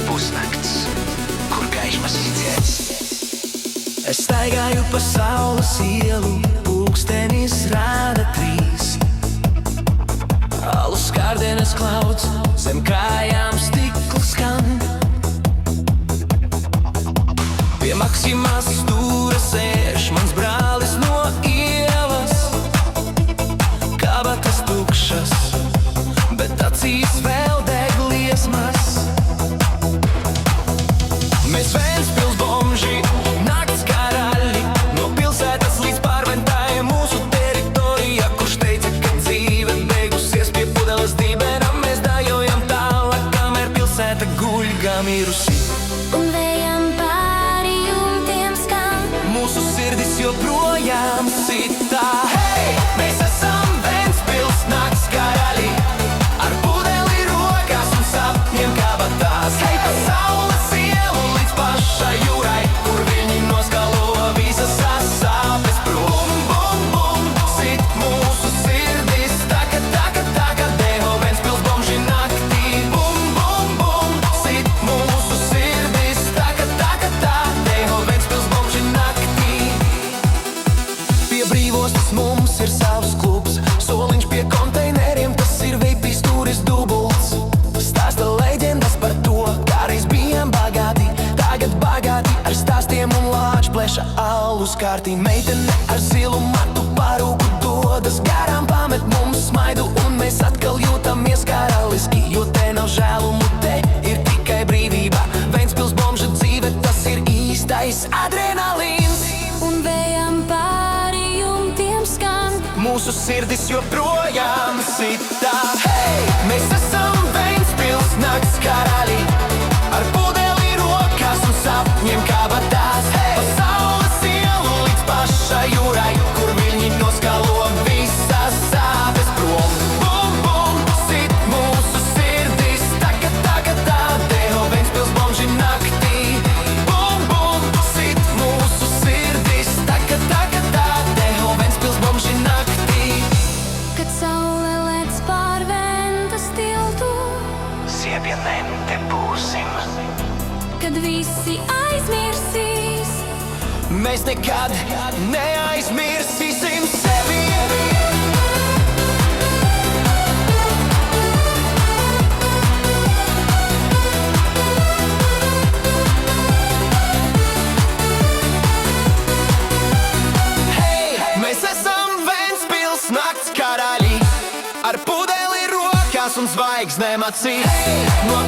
Pusnakts, kur gaišmas izdzieds. Es staigāju pa saules ielu, pulkstenis rāda 3. Alus kārdenes klauds, zem kājām stikls skan. Pie Maksimās stūra sēž mans brālis no ielas. Kabatas tukšas, bet acīs vēl deg liesmas. Mēs Ventspils bomži, nakts karaļi, no pilsētas līdz pārventai mūsu teritorija. Kurš teica, ka dzīve beigusies pie pudeles dībenam? Mēs dājojam tālāk, kamēr pilsēta guļ gamirusi. Un vējam pāri jumtiem skan, Mūsu sirdis joprojām sitā. Hei, mēs esam Ventspils nakts karaļi, ar pudeli rokās un sapņiem kabatās. Hei, pa saules ielu līdz pašai jūrai, kur viņi noskalo visas sāpes prom. Bum, bum, sit mūsu sirdis, taka, taka, taka, deho Ventspils bomži naktī. Bum, bum, bum, sit mūsu sirdis, taka, taka, tā, deho Ventspils bomži naktī. Pie brīvostas mums ir savs klubs, soliņš pie konteineriem, tas ir vipis turis dubults. Stāsta leģendas par to, kā reiz bijām bagāti, tagad bagāti ar stāstiem un lāč pleša alus kārtī. Meitene ar zilu matu parūku dodas garām, pamet mums smaidu un mēs atkal jūtamies karaliski, jo te nav žēlumu, te ir tikai brīvība. Ventspils bomža dzīve, tas ir īstais adrenalīns. un vējam pāri jumtiem skan, Mūsu sirdis joprojām sitā. Hei, mēs esam Ventspils nakts karaļi, ar pudeli rokās un sapņiem kabatās. Hei, pa saules ielu līdz pašai jūrai, kur viņi noskalo visas sāpes prom. Bum, bum, sit mūsu sirdis, taka, taka, tā, deho Ventspils bomži naktī. Bum, bum, sit mūsu sirdis, taka, taka, tā, deho Ventspils bomži naktī. kad saule lec pār ventas tiltu, Sievienēm te būsim. kad visi aizmirsīs. Mēs nekad neaizmirsīsim sevi. Hei, mēs esam Ventspils nakts karaļi, ar pudeli rokās un zvaigznēm acīs. No